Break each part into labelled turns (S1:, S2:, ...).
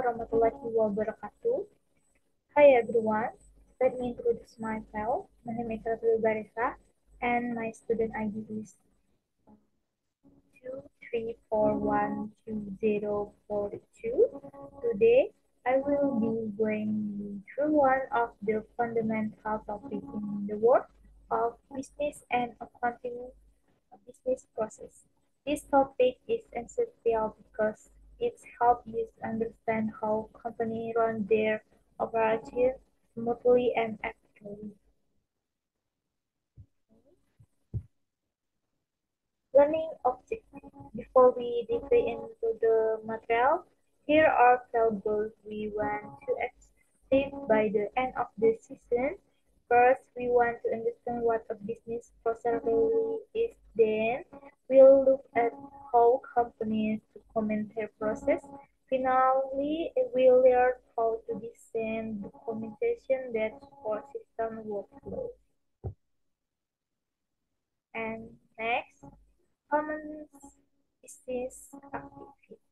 S1: warahmatullahi wabarakatuh. Hi everyone, let me introduce myself. My name is Ratu Barisa and my student ID is 2341242. Today, I will be going through one of the fundamental topics in the world of business and accounting business process. This topic is essential because it helps you understand how companies run their operations smoothly and effectively. Learning objectives. Before we dive into the material, here are 12 goals we want to achieve by the end of the season. First, we want to understand what a business process really is. Then, we'll look at how companies document their process. Finally, we'll learn how to design documentation that supports system workflow. And next, common business activities.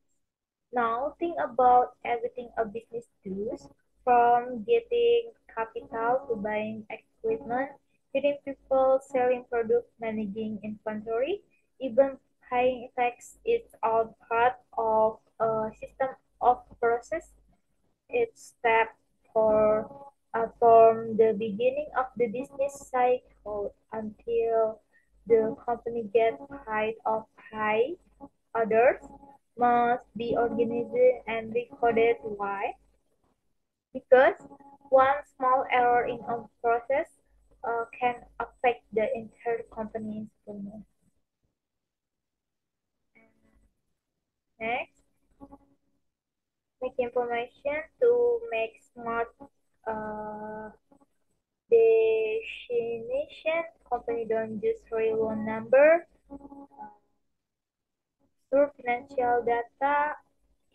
S1: Now think about everything a business does, from getting capital to buying equipment, feeding people, selling products, managing inventory, even paying tax. It's all part of a system of process. It's step for from the beginning of the business cycle until the company gets paid or pay others must be organized and recorded. Why? Because one small error in a process can affect the entire company's performance. Next, make information to make smart uh, definition. Company don't just rely on number. Sure, financial data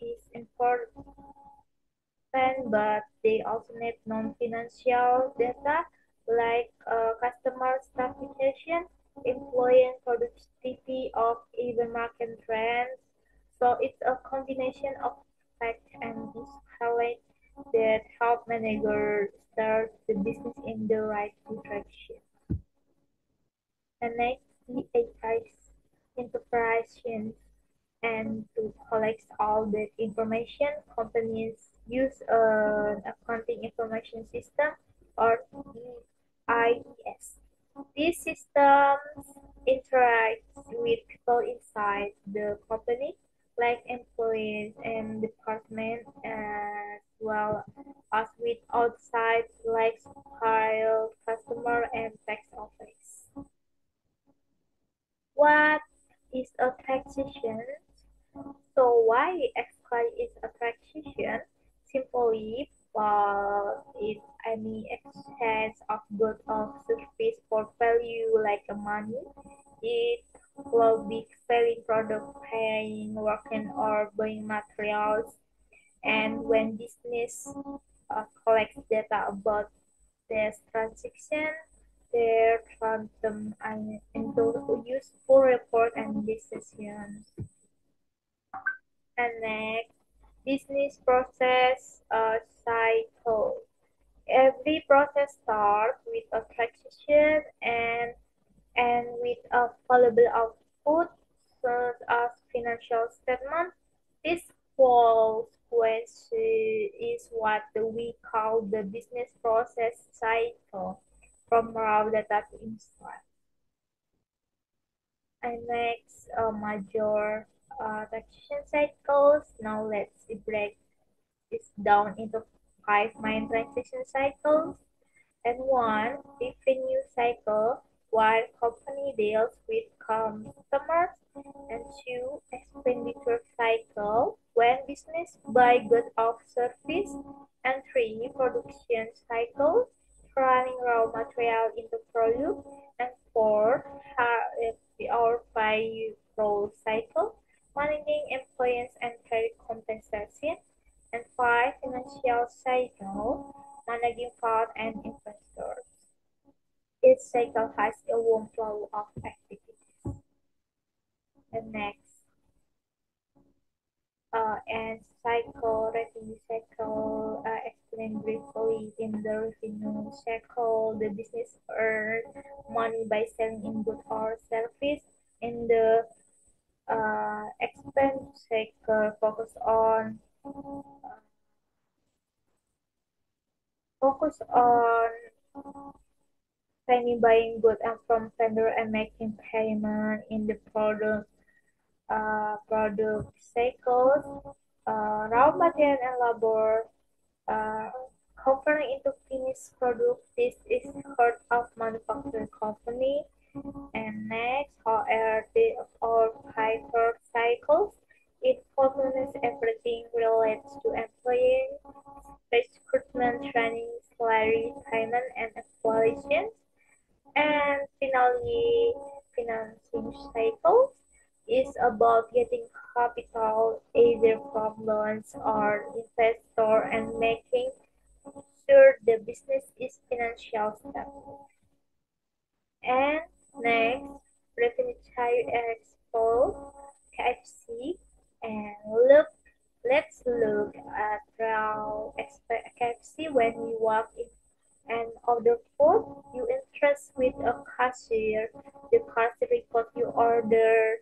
S1: is important, but they also need non-financial data like customer satisfaction, employee productivity, of even market trends. So it's a combination of facts and highlight that help managers start the business in the right direction. And next, the AI's interpretation and to collect all that information, companies use an accounting information system or EIS. These systems interact with people inside the company, like employees and department, as well as with outside, like supplier, customer, and tax office. What is a taxation? So why excise is a taxation? Simply, it's any exchange of goods or service for value like money. It will be selling product, paying, working, or buying materials. And when business collects data about this transaction, they turn them into useful report and decisions. And next, business process cycle. Every process starts with a transaction and with a valuable output, such as financial statement. This false question is what we call the business process cycle, from raw data to insight. And next, major transaction cycles. Now let's break this down into five main transaction cycles. And one, revenue cycle, while company deals with customers. And two, expenditure cycle, when business buy goods or service. And three, production cycle, turning raw material into product. And four, or payroll cycle, managing employees and credit compensation. And five, financial cycle, managing fund and investors. Each cycle has a warm flow of activities. And next, and cycle, revenue cycle, explained briefly in the revenue cycle, the business earns money by selling in goods or service. In the expense cycle, focus on Penny buying goods and from vendor and making payment in the product cycles, raw material and labor, uh, converting into finished product. This is part of manufacturing company. And next, however, the all hyper cycles. It focuses everything relates to employee recruitment, training, salary, payment, and evaluation. And finally, financing cycle is about getting capital either from loans or investor and making sure the business is financial stable. And next, revenue expo KFC and let's look at how KFC when you walk in and order food, you interest with a cashier, the cashier record you order,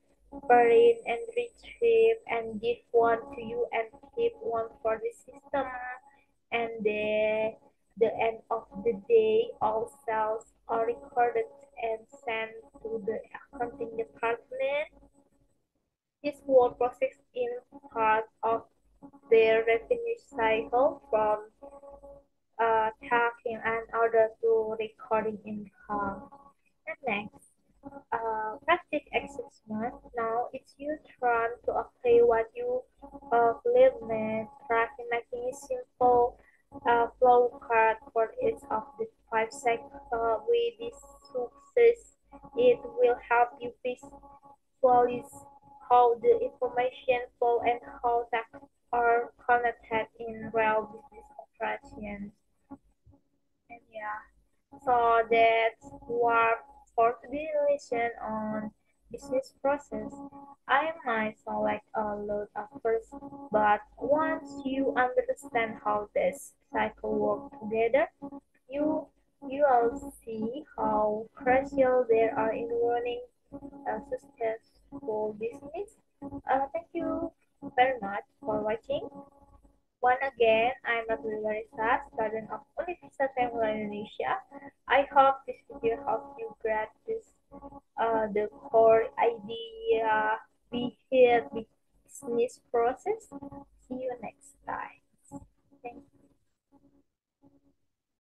S1: print and retrieve and give one to you and keep one for the system. And the end of the day, all sales are recorded and sent to the accounting department. This whole process is part of their revenue cycle from tracking and order to recording income. And next, practice assessment. Now it's your turn to apply what you learned. Tracking making a simple flow chart for each of the 5 cycles. With this success, it will help you visualize how the information flow and how tasks are connected in real business operations. And yeah, so that's what for today's lesson on business process. I might sound like a lot at first, but once you understand how this cycle work together, you you will see how crucial they are in running a successful business. Thank you very much for watching. Once again, I'm Ratu Larissa, student of Universitas Pengguna Indonesia. I hope this video helps you grasp the core idea behind the business process. See you next time.